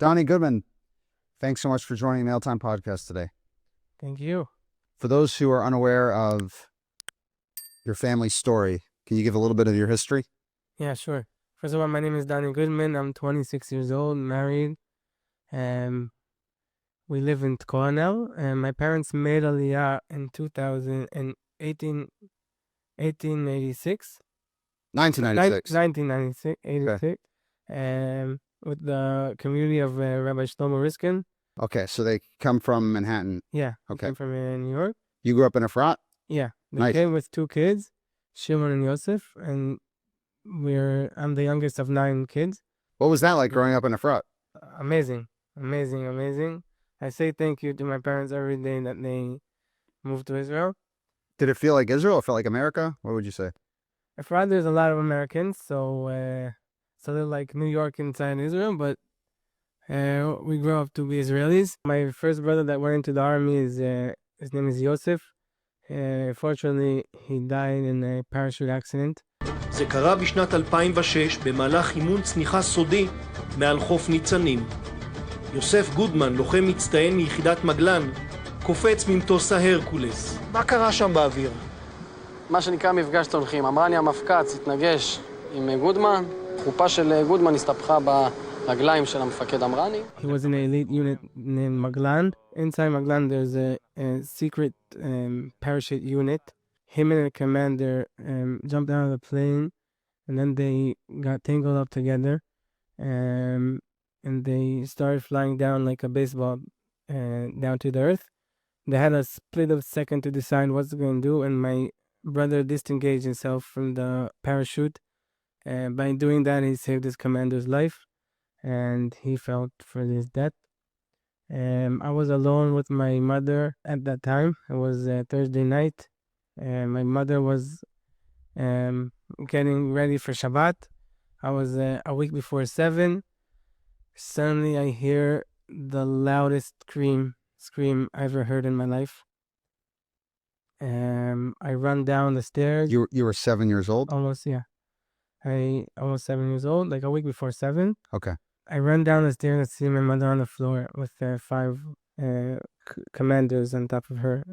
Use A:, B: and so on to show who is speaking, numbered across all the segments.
A: Donnie Goodman, thanks so much for joining Mail Time Podcast today.
B: Thank you.
A: For those who are unaware of your family's story, can you give a little bit of your history?
B: Yeah, sure. First of all, my name is Donnie Goodman. I'm 26 years old, married. We live in Communal, and my parents made Aliyah in 1886.
A: 1996.
B: 1996,
A: Okay.
B: with the community of Rabbi Shlomo Riskin.
A: Okay, so they come from Manhattan.
B: Yeah,
A: Okay.
B: came from New York.
A: You grew up in a frat?
B: Yeah, they
A: Nice.
B: came with 2 kids, Shimon and Yosef, and I'm the youngest of 9 kids.
A: What was that like growing up in a frat?
B: Amazing. I say thank you to my parents every day that they moved to Israel.
A: Did it feel like Israel? It felt like America? What would you say?
B: I forgot there's a lot of Americans, so they're like New York inside Israel, but we grew up to be Israelis. My first brother that went into the army his name is Yoseph. Fortunately, he died in a parachute accident.
C: זה קרה בשנת 2006 במהלך אימון צניחה סודי מעל חוף ניצנים. יוסף גודמן, לוחם מצטיין מיחידת מגלן, קופץ ממטוס ההרקולס. מה קרה שם באוויר?
D: מה שנקרא מפגש צונחים. אמרני המפקץ התנגש עם גודמן, חופה של גודמן הסתפחה ברגליים של המפקד אמרני.
B: He was in an elite unit named Maglan. Inside Maglan there's a secret parachute unit. Him and the commander jumped out of the plane, and then they got tangled up together, and they started flying down like a baseball down to the earth. They had a split of second to decide what they're going to do, and my brother disengaged himself from the parachute. By doing that, he saved his commander's life, and he felt for his death. I was alone with my mother at that time. It was Thursday night. My mother was getting ready for Shabbat. I was a week before 7. Suddenly I hear the loudest scream I ever heard in my life. I run down the stairs.
A: You were 7 years old?
B: Almost, yeah. Almost 7 years old, like a week before 7.
A: Okay.
B: I run down the stairs and see my mother on the floor with 5 commanders on top of her,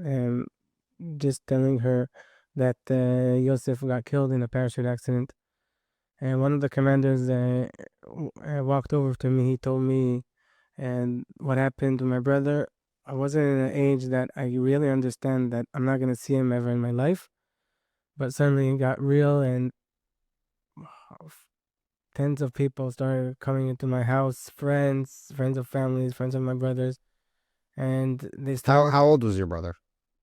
B: just telling her that Yosef got killed in a parachute accident. And one of the commanders walked over to me. He told me what happened to my brother. I wasn't in an age that I really understand that I'm not going to see him ever in my life. But suddenly it got real, and tens of people started coming into my house, friends of families, friends of my brothers. And they started...
A: How old was your brother?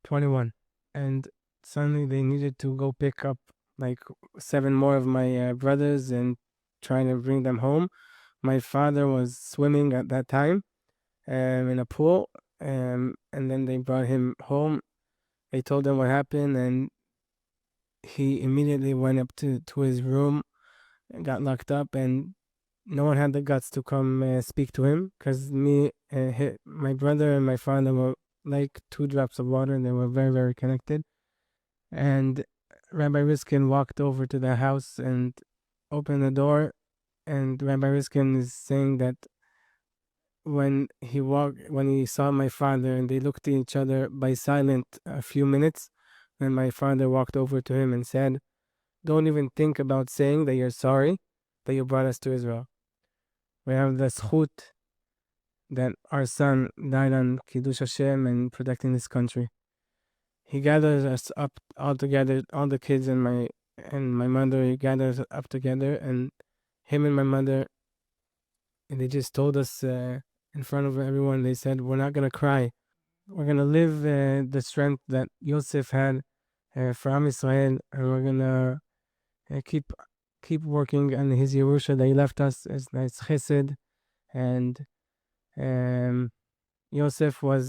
B: 21. And suddenly they needed to go pick up like 7 more of my brothers and trying to bring them home. My father was swimming at that time in a pool, and then they brought him home. They told him what happened, and he immediately went up to his room and got locked up, and no one had the guts to come speak to him, because my brother and my father were like 2 drops of water, and they were very, very connected. And Rabbi Riskin walked over to the house and opened the door, and Rabbi Riskin is saying that when he saw my father, and they looked at each other by silent a few minutes, and my father walked over to him and said, "Don't even think about saying that you're sorry that you brought us to Israel. We have the zchut that our son died on Kiddush Hashem and protecting this country." He gathers us up all together, all the kids and my mother. He gathers us up together, and him and my mother, and they just told us in front of everyone. They said, "We're not gonna cry. We're gonna live the strength that Yosef had for Am Yisrael, and we're gonna keep working on his Yerusha that he left us as nice chesed." And Yosef was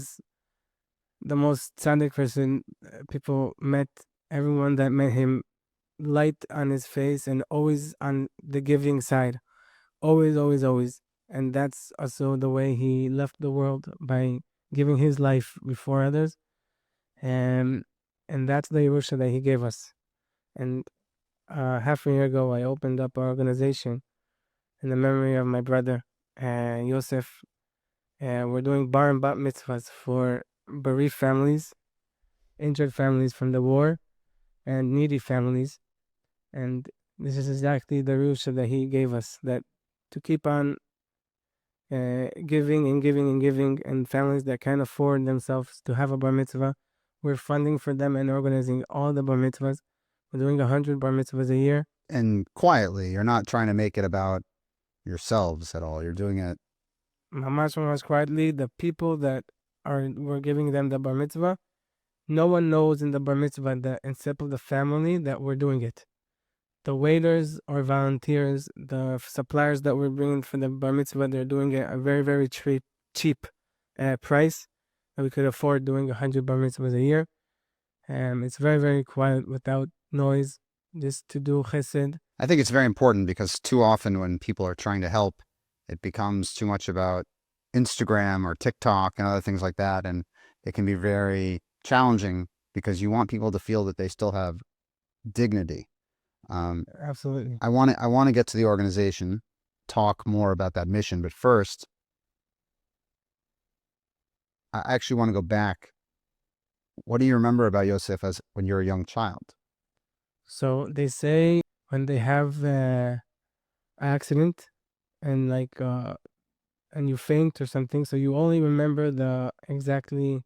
B: the most tzaddik person people met. Everyone that met him, light on his face and always on the giving side. Always, always, always. And that's also the way he left the world, by giving his life before others. And that's the Yerusha that he gave us. And half a year ago, I opened up our organization in the memory of my brother. Yosef, we're doing bar and bat mitzvahs for bereaved families, injured families from the war, and needy families. And this is exactly the rusha that he gave us, that to keep on giving and giving and giving, and families that can't afford themselves to have a bar mitzvah, we're funding for them and organizing all the bar mitzvahs. We're doing 100 bar mitzvahs a year.
A: And quietly, you're not trying to make it about yourselves at all. You're doing it.
B: Mamash quietly, the people that we're giving them the bar mitzvah, no one knows in the bar mitzvah that except of the family that we're doing it. The waiters or volunteers, the suppliers that we're bringing for the bar mitzvah, they're doing it at a very, very cheap price that we could afford doing 100 bar mitzvahs a year. It's very, very quiet without noise, just to do chesed.
A: I think it's very important because too often when people are trying to help, it becomes too much about Instagram or TikTok and other things like that. And it can be very challenging because you want people to feel that they still have dignity.
B: Absolutely.
A: I want to get to the organization, talk more about that mission. But first, I actually want to go back. What do you remember about Yosef as when you're a young child?
B: So they say when they have an accident and and you faint or something, so you only remember the exactly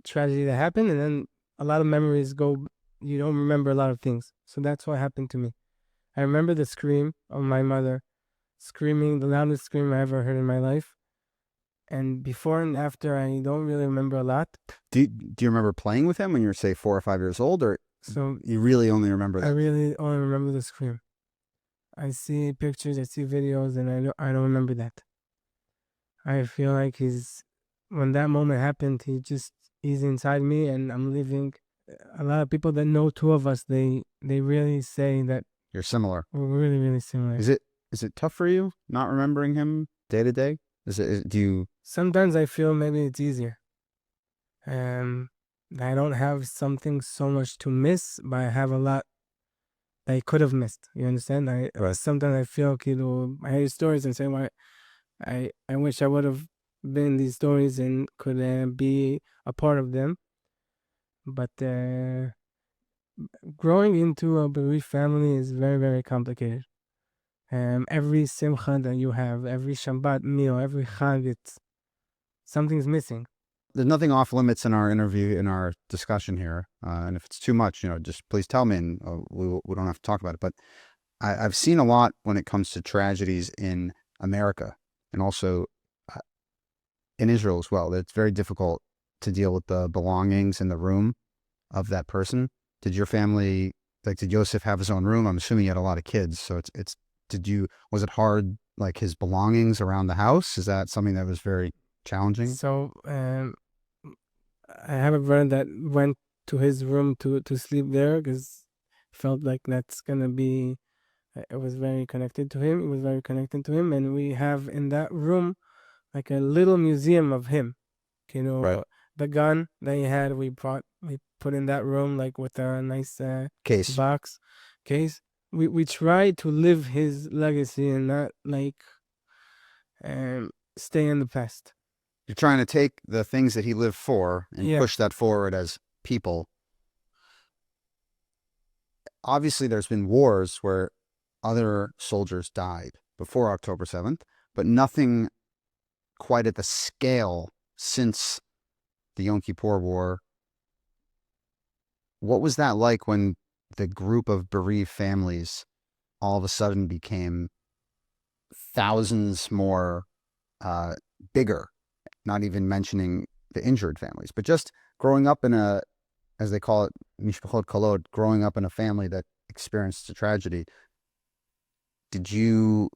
B: tragedy that happened, and then a lot of memories go. You don't remember a lot of things. So that's what happened to me. I remember the scream of my mother, screaming, the loudest scream I ever heard in my life. And before and after, I don't really remember a lot.
A: Do you remember playing with him when you were, say, 4 or 5 years old, or
B: So
A: you really only remember that?
B: I really only remember the scream. I see pictures, I see videos, and I don't remember that. I feel like when that moment happened, he's inside me, and I'm living. A lot of people that know two of us, they really say that
A: You're similar.
B: we're really, really similar.
A: Is it tough for you not remembering him day to day? Do you?
B: Sometimes I feel maybe it's easier. I don't have something so much to miss, but I have a lot that I could have missed. You understand?
A: Right.
B: Sometimes I feel, I hear stories and say, "Why, I wish I would have been in these stories and could be a part of them." But growing into a bereaved family is very, very complicated. Every simcha that you have, every Shabbat meal, every Chag, something's missing.
A: There's nothing off limits in our interview, in our discussion here. And if it's too much, just please tell me, and we don't have to talk about it. But I've seen a lot when it comes to tragedies in America and also in Israel as well. That it's very difficult to deal with the belongings in the room of that person. Did your family, did Yosef have his own room? I'm assuming he had a lot of kids. So was it hard, like his belongings around the house? Is that something that was very challenging?
B: So I have a brother that went to his room to sleep there because felt like that's gonna be. It was very connected to him. It was very connected to him, and we have in that room like a little museum of him.
A: Right.
B: The gun that he had, we put in that room like with a nice
A: Case.
B: box case. We try to live his legacy and not like stay in the past.
A: You're trying to take the things that he lived for and
B: Yeah.
A: push that forward as people. Obviously, there's been wars where other soldiers died before October 7th, but nothing quite at the scale since the Yom Kippur War. What was that like when the group of bereaved families all of a sudden became thousands more bigger? Not even mentioning the injured families, but just growing up in a, as they call it, mishpachot kolod, growing up in a family that experienced a tragedy. Did you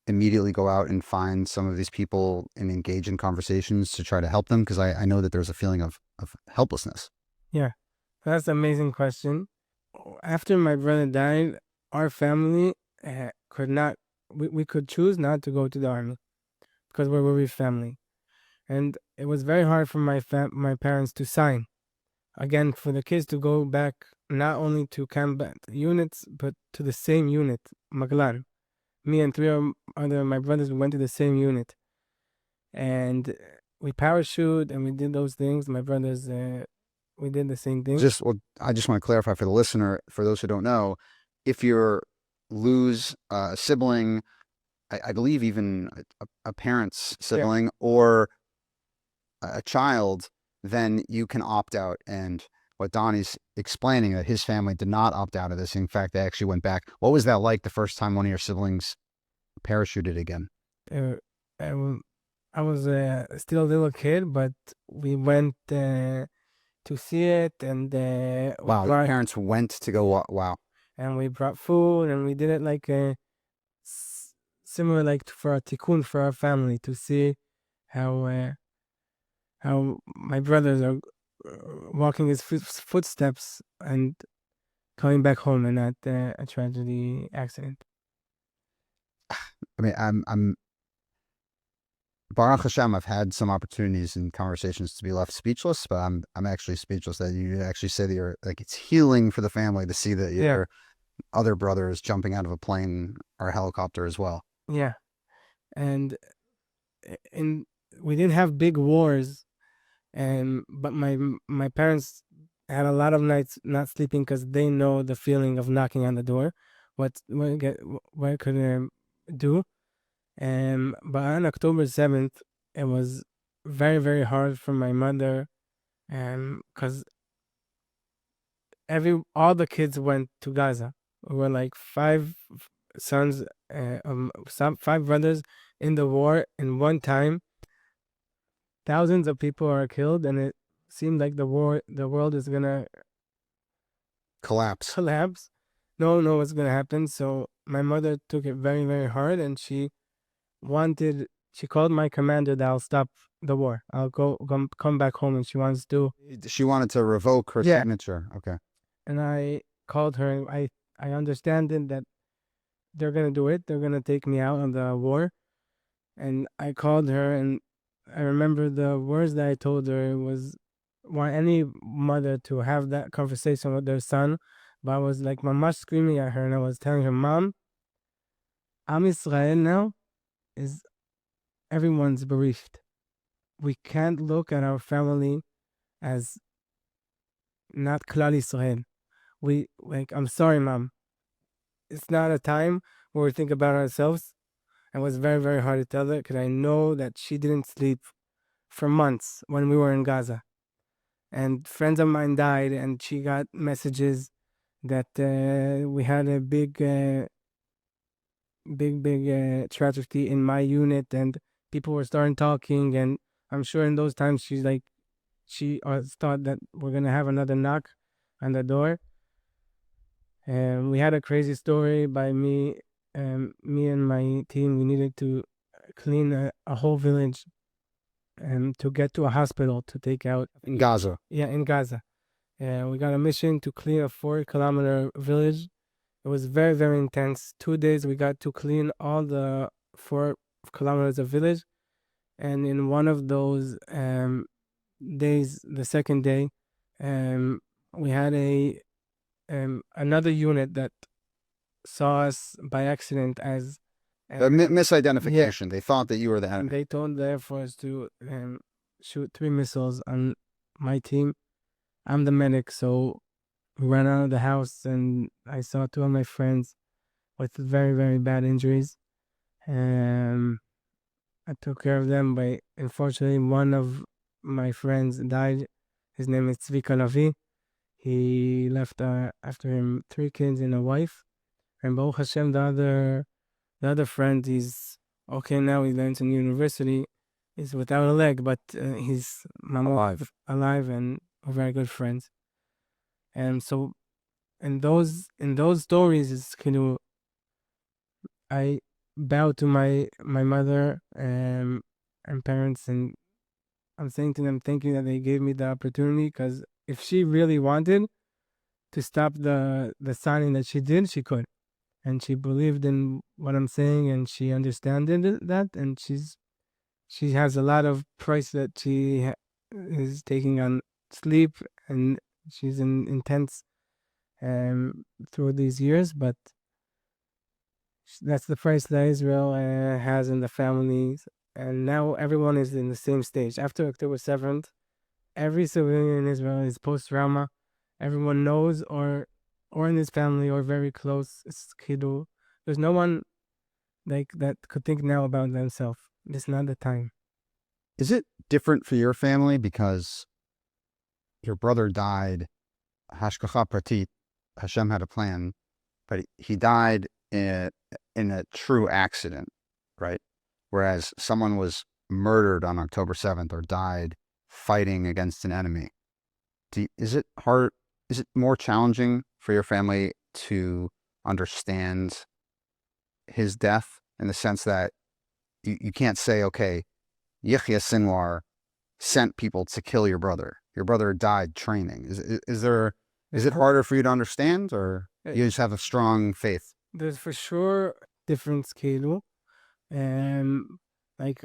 A: immediately go out and find some of these people and engage in conversations to try to help them? Because I know that there's a feeling of helplessness.
B: Yeah, that's an amazing question. After my brother died, our family could not. We could choose not to go to the army because we're a family. And it was very hard for my parents to sign. Again, for the kids to go back not only to combat units, but to the same unit, Maglar. me and three other my brothers, we went to the same unit, and we parachute and we did those things. My brothers, we did the same thing.
A: I just want to clarify for the listener, for those who don't know, if you lose a sibling, I believe even a parent's sibling or a child, then you can opt out. And what Donnie's explaining, that his family did not opt out of this. In fact, they actually went back. What was that like the first time one of your siblings parachuted again?
B: I was still a little kid, but we went to see it, and
A: Wow, your parents went to go. Wow.
B: And we brought food, and we did it like similar, like for a tikkun for our family, to see how my brothers are walking his footsteps and coming back home, and not a tragedy accident.
A: I mean, I'm Baruch Hashem, I've had some opportunities and conversations to be left speechless, but I'm actually speechless that you actually say that you're like, it's healing for the family to see that your other brother is jumping out of a plane or a helicopter as well.
B: Yeah, and we didn't have big wars, but my parents had a lot of nights not sleeping because they know the feeling of knocking on the door, what it could do. But on October 7th, it was very, very hard for my mother, because all the kids went to Gaza. We were like 5 sons, 5 brothers in the war in one time. Thousands of people are killed, and it seemed like the world is gonna
A: collapse.
B: No one knows what's gonna happen. So my mother took it very, very hard, and she called my commander that I'll stop the war. I'll come back home, and she wanted to
A: revoke her signature. Okay.
B: And I called her, and I understand that they're gonna do it. They're gonna take me out of the war. And I called her, and I remember the words that I told her was, want any mother to have that conversation with their son. But I was like mamash screaming at her, and I was telling her, Mom, Am Yisrael now is everyone's bereaved. We can't look at our family as not Klal Yisrael. I'm sorry, Mom. It's not a time where we think about ourselves. It was very, very hard to tell her, because I know that she didn't sleep for months when we were in Gaza. And friends of mine died, and she got messages that we had a big tragedy in my unit, and people were starting talking, and I'm sure in those times she thought that we're gonna have another knock on the door. And we had a crazy story by me and my team. We needed to clean a whole village and to get to a hospital to take out
A: in Gaza.
B: Yeah, in Gaza. We got a mission to clean a 4-kilometer village. It was very, very intense. 2 days we got to clean all the 4 kilometers of village. And in one of those days, the second day, we had another unit that saw us by accident as
A: misidentification. They thought that you were the enemy.
B: They told the Air Force to shoot 3 missiles on my team. I'm the medic, so we ran out of the house, and I saw 2 of my friends with very, very bad injuries. I took care of them, but unfortunately, one of my friends died. His name is Tzvika Lavi. He left after him 3 kids and a wife. And Baruch Hashem, the other friend, he's okay now. He learns in university. He's without a leg, but he's alive, and we're very good friends. And so, in those stories, is I bow to my mother and parents, and I'm saying to them, thank you that they gave me the opportunity, because if she really wanted to stop the signing that she did, she could. And she believed in what I'm saying, and she understood that, and she has a lot of price that she is taking on sleep, and she's intense through these years. But That's the price that Israel has in the families. And now everyone is in the same stage. After October 7th, every civilian in Israel is post-trauma. Everyone knows or in his family or very close. It's kiddu. There's no one like that could think now about themselves. It's not the time.
A: Is it different for your family because your brother died, hashgacha pratit, Hashem had a plan, but he died in a true accident, right? Whereas someone was murdered on October 7th or died fighting against an enemy. Is it hard? Is it more challenging for your family to understand his death in the sense that you can't say, okay, Yechia Sinwar sent people to kill your brother. Your brother died training. Is it harder for you to understand, or you just have a strong faith?
B: There's for sure difference, kiddu. Like,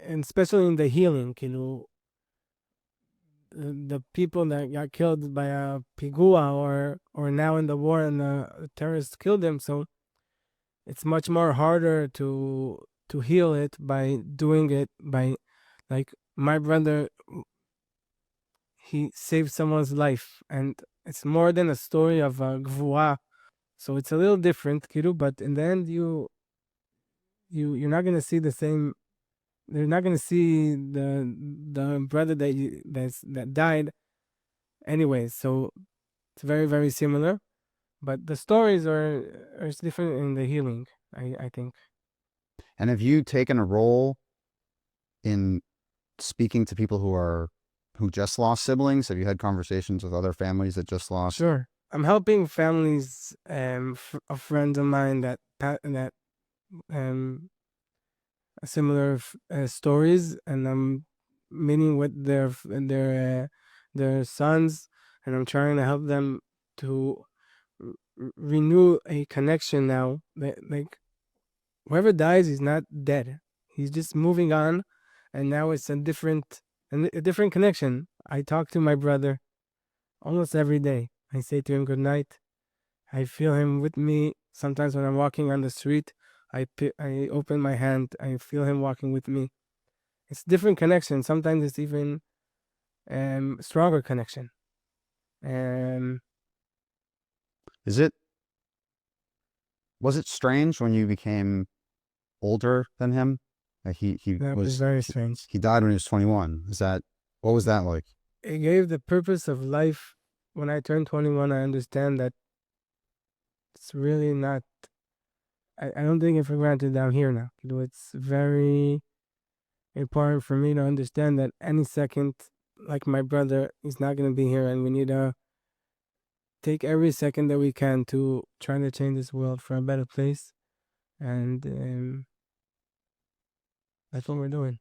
B: and especially in the healing, the people that got killed by a pigua or now in the war and the terrorists killed them, so it's much more harder to heal it by doing it by, like, my brother, he saved someone's life, and it's more than a story of gvura, so it's a little different, but in the end you're not gonna see the same. They're not gonna see the brother that died anyway. So it's very, very similar, but the stories are different in the healing. I think.
A: And have you taken a role in speaking to people who just lost siblings? Have you had conversations with other families that just lost?
B: Sure, I'm helping families of friends of mine that similar stories, and I'm meeting with their sons, and I'm trying to help them to renew a connection now. Like, whoever dies is not dead; he's just moving on, and now it's a different connection. I talk to my brother almost every day. I say to him good night. I feel him with me. Sometimes when I'm walking on the street, I open my hand. I feel him walking with me. It's different connection. Sometimes it's even stronger connection.
A: Was it strange when you became older than him?
B: That was very strange.
A: He died when he was 21. What was that like?
B: It gave the purpose of life. When I turned 21, I understand that it's really not. I don't take it for granted down here now. It's very important for me to understand that any second, like my brother, is not going to be here, and we need to take every second that we can to try to change this world for a better place. And that's what we're doing.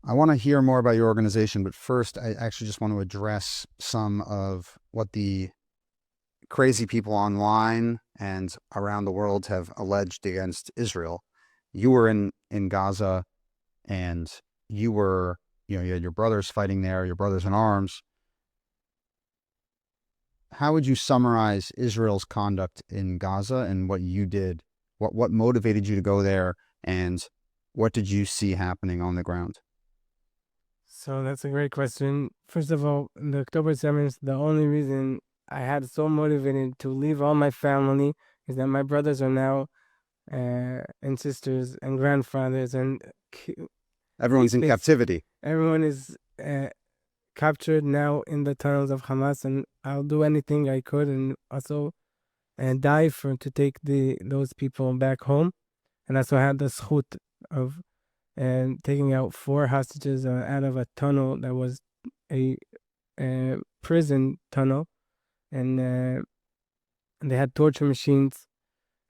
A: I want to hear more about your organization, but first, I actually just want to address some of what the crazy people online and around the world have alleged against Israel. You were in Gaza, and you had your brothers fighting there, your brothers in arms. How would you summarize Israel's conduct in Gaza and what you did? What motivated you to go there, and what did you see happening on the ground?
B: So that's a great question. First of all, the October 7th, the only reason I had so motivated to leave all my family is that my brothers are now and sisters and grandfathers, and
A: everyone's in captivity.
B: Everyone is captured now in the tunnels of Hamas, and I'll do anything I could, and also die to take those people back home. And also had the zchut of taking out 4 hostages out of a tunnel that was a prison tunnel, and they had torture machines,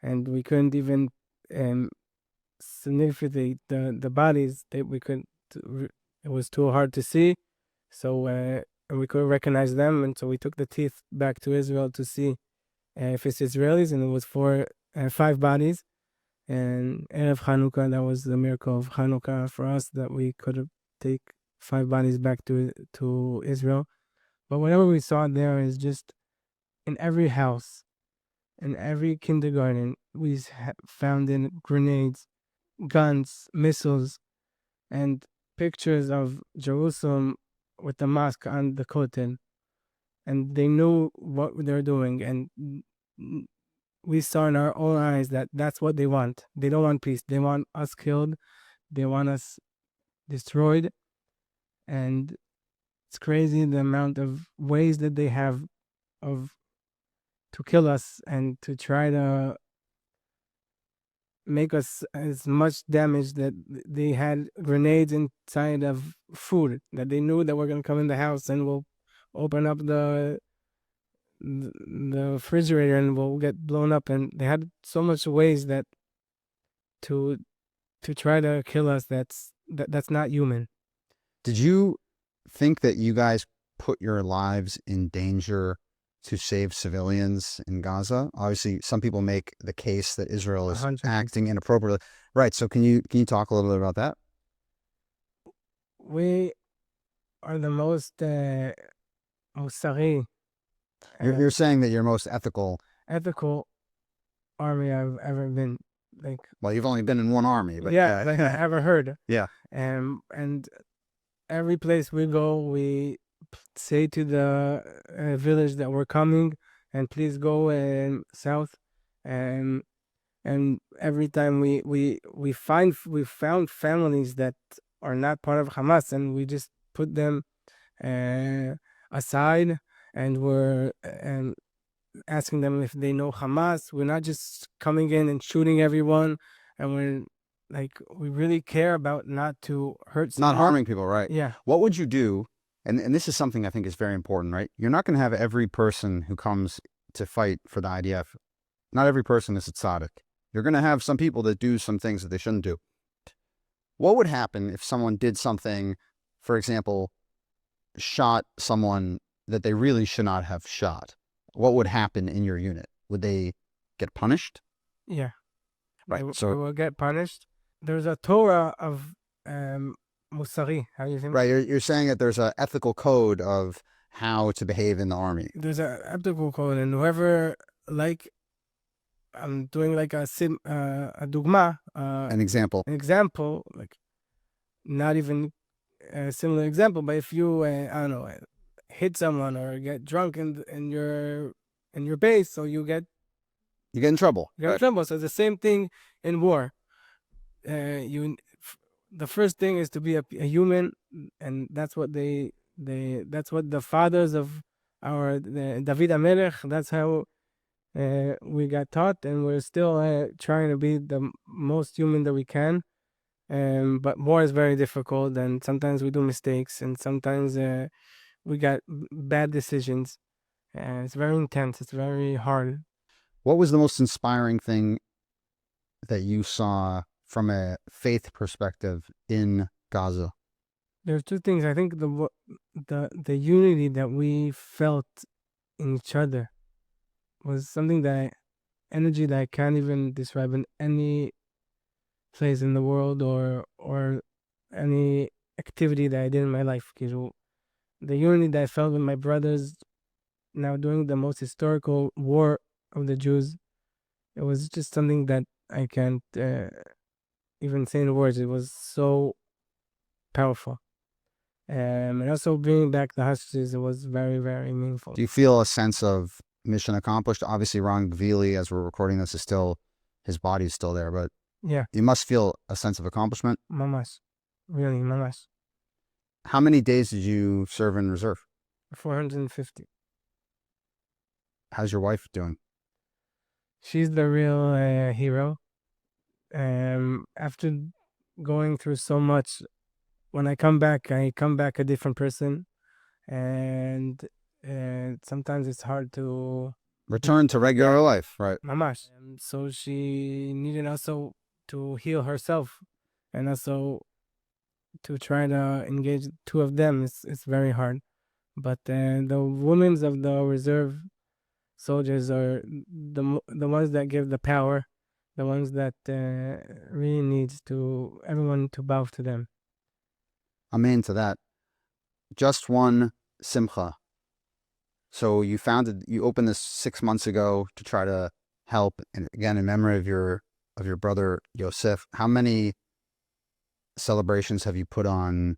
B: and we couldn't even significate the bodies. That we couldn't. It was too hard to see, so we couldn't recognize them, and so we took the teeth back to Israel to see if it's Israelis, and it was 5 bodies. And Erev Chanukah, that was the miracle of Chanukah for us, that we could take 5 bodies back to Israel. But whatever we saw there is just in every house, In every kindergarten, we found in grenades, guns, missiles, and pictures of Jerusalem with the mosque on the Kotel. And they knew what they're doing. And we saw in our own eyes that that's what they want. They don't want peace. They want us killed. They want us destroyed. And it's crazy the amount of ways that they have of to kill us and to try to make us as much damage. That they had grenades inside of food that they knew that we're going to come in the house and we'll open up the refrigerator and we'll get blown up. And they had so much ways that to try to kill us that's not human.
A: Did you think that you guys put your lives in danger to save civilians in Gaza? Obviously, some people make the case that Israel is
B: 100%.
A: acting inappropriately. Right. So can you talk a little bit about that?
B: We are the most musari,
A: You're saying that you're most ethical.
B: ethical army I've ever been. Like,
A: Well, you've only been in one army, but
B: yeah, like I ever heard.
A: Yeah.
B: And every place we go, we say to the village that we're coming, and please go south. And every time we found families that are not part of Hamas, and we just put them aside, and we're asking them if they know Hamas. We're not just coming in and shooting everyone, and we really care about not to hurt
A: not harming people, right?
B: Yeah.
A: What would you do? And this is something I think is very important, right? You're not going to have every person who comes to fight for the IDF. Not every person is a tzaddik. You're going to have some people that do some things that they shouldn't do. What would happen if someone did something, for example, shot someone that they really should not have shot? What would happen in your unit? Would they get punished?
B: Yeah.
A: Right.
B: They
A: So
B: will get punished. There's a Torah of musari. How do you think?
A: right, you're saying that there's an ethical code of how to behave in the army.
B: There's a ethical code, and whoever, like, I'm doing like a dugma,
A: An example.
B: an example, like not even a similar example, but if you I don't know, hit someone or get drunk in your base, so you get
A: You get in trouble.
B: in trouble. So it's the same thing in war. The first thing is to be a human, and that's what that's what the fathers of David HaMelech, that's how we got taught, and we're still trying to be the most human that we can. But war is very difficult, and sometimes we do mistakes, and sometimes we got bad decisions. It's very intense. It's very hard.
A: What was the most inspiring thing that you saw from a faith perspective in Gaza?
B: There's two things. I think the unity that we felt in each other was something energy that I can't even describe in any place in the world or any activity that I did in my life. The unity that I felt with my brothers now during the most historical war of the Jews, it was just something that I can't even say in words. It was so powerful. And also bringing back the hostages, it was very, very meaningful.
A: Do you feel a sense of mission accomplished? Obviously, Ron Gvili, as we're recording this, his body is still there, but
B: Yeah,
A: you must feel a sense of accomplishment.
B: mamash. Really, mamash.
A: How many days did you serve in reserve?
B: 450.
A: How's your wife doing?
B: She's the real hero. After going through so much, when I come back a different person, and sometimes it's hard to
A: Return to regular life, right?
B: mamash. So she needed also to heal herself, and also to try to engage two of them. It's very hard, but the women of the reserve soldiers are the ones that give the power, the ones that really needs to everyone to bow to them.
A: Amen to that. Just One Simcha. So you opened this 6 months ago to try to help. And again, in memory of your brother Yosef, how many celebrations have you put on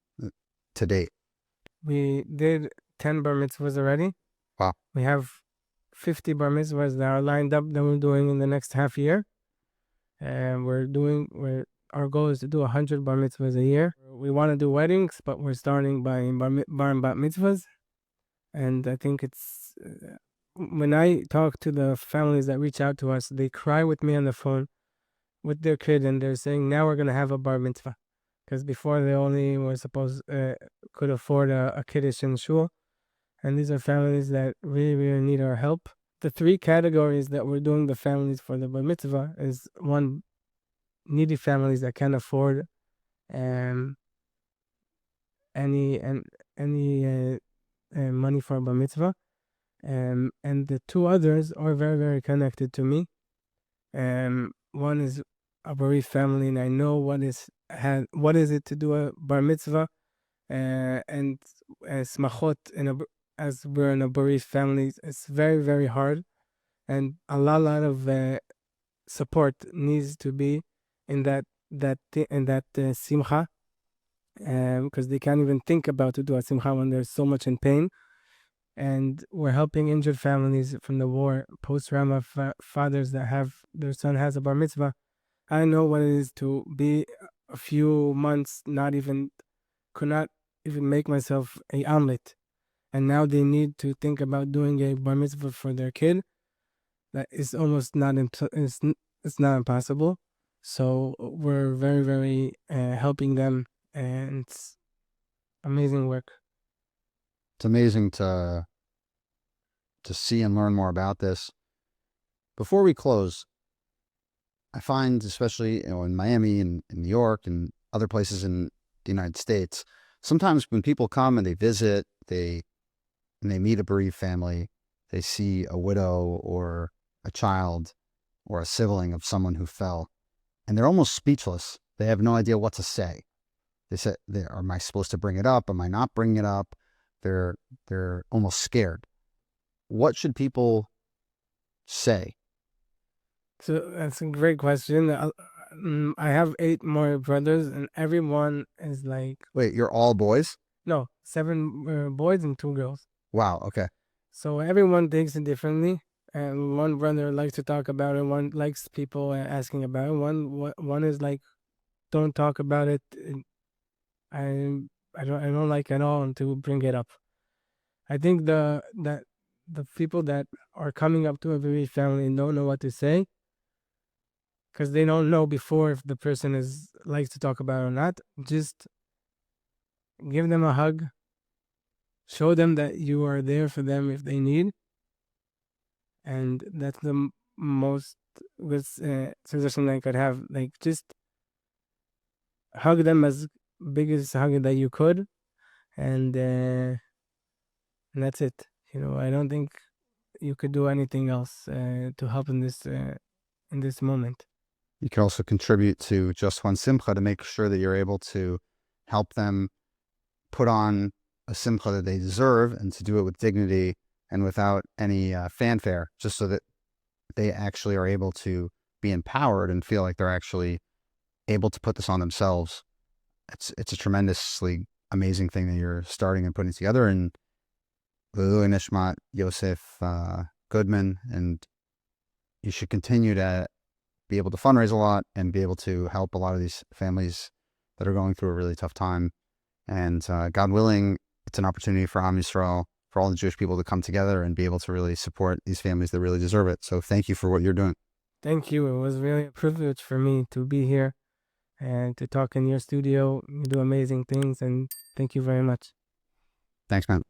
A: to date?
B: We did 10 bar mitzvahs already.
A: Wow.
B: We have 50 bar mitzvahs that are lined up that we're doing in the next half year. And our goal is to do 100 bar mitzvahs a year. We want to do weddings, but we're starting by bar and bat mitzvahs. And I think it's, when I talk to the families that reach out to us, they cry with me on the phone with their kid, and they're saying, now we're going to have a bar mitzvah. Because before they only were could afford a kiddush in shul. And these are families that really, really need our help. The 3 categories that we're doing the families for the bar mitzvah is, one, needy families that can't afford any money for a bar mitzvah. And the 2 others are very, very connected to me. One is a bereaved family, and I know what is it to do a bar mitzvah, and smachot as we're in a bereaved family. It's very, very hard, and a lot of support needs to be in that simcha, because they can't even think about to do a simcha when they're so much in pain. And we're helping injured families from the war, post-trauma fathers that have their son has a bar mitzvah. I know what it is to be a few months could not even make myself a omelet, and now they need to think about doing a bar mitzvah for their kid. That is almost it's not impossible. So we're very, very helping them, and it's amazing work.
A: It's amazing to see and learn more about this. Before we close, I find, especially in Miami and in New York and other places in the United States, sometimes when people come and they visit, and they meet a bereaved family, they see a widow or a child or a sibling of someone who fell, and they're almost speechless. They have no idea what to say. They say, am I supposed to bring it up? Am I not bringing it up? They're almost scared. What should people say?
B: So that's a great question. I have 8 more brothers, and everyone is like...
A: Wait, you're all boys?
B: No, 7 boys and 2 girls.
A: Wow, okay.
B: So everyone takes it differently, and one brother likes to talk about it, one likes people asking about it, one is like, don't talk about it. I don't like at all to bring it up. I think the people that are coming up to a bereaved family and don't know what to say, because they don't know before if the person likes to talk about it or not, just give them a hug. Show them that you are there for them if they need. And that's the most good suggestion I could have. Like, just hug them as biggest hug that you could. And that's it. I don't think you could do anything else to help in this moment.
A: You can also contribute to Just One Simcha to make sure that you're able to help them put on a simcha that they deserve, and to do it with dignity and without any fanfare, just so that they actually are able to be empowered and feel like they're actually able to put this on themselves. It's a tremendously amazing thing that you're starting and putting together. And L'ilui Nishmat Yosef Goodman, and you should continue to be able to fundraise a lot and be able to help a lot of these families that are going through a really tough time. And God willing, it's an opportunity for Am Yisrael, for all the Jewish people to come together and be able to really support these families that really deserve it. So thank you for what you're doing.
B: Thank you. It was really a privilege for me to be here and to talk in your studio. You do amazing things, and thank you very much.
A: Thanks, man.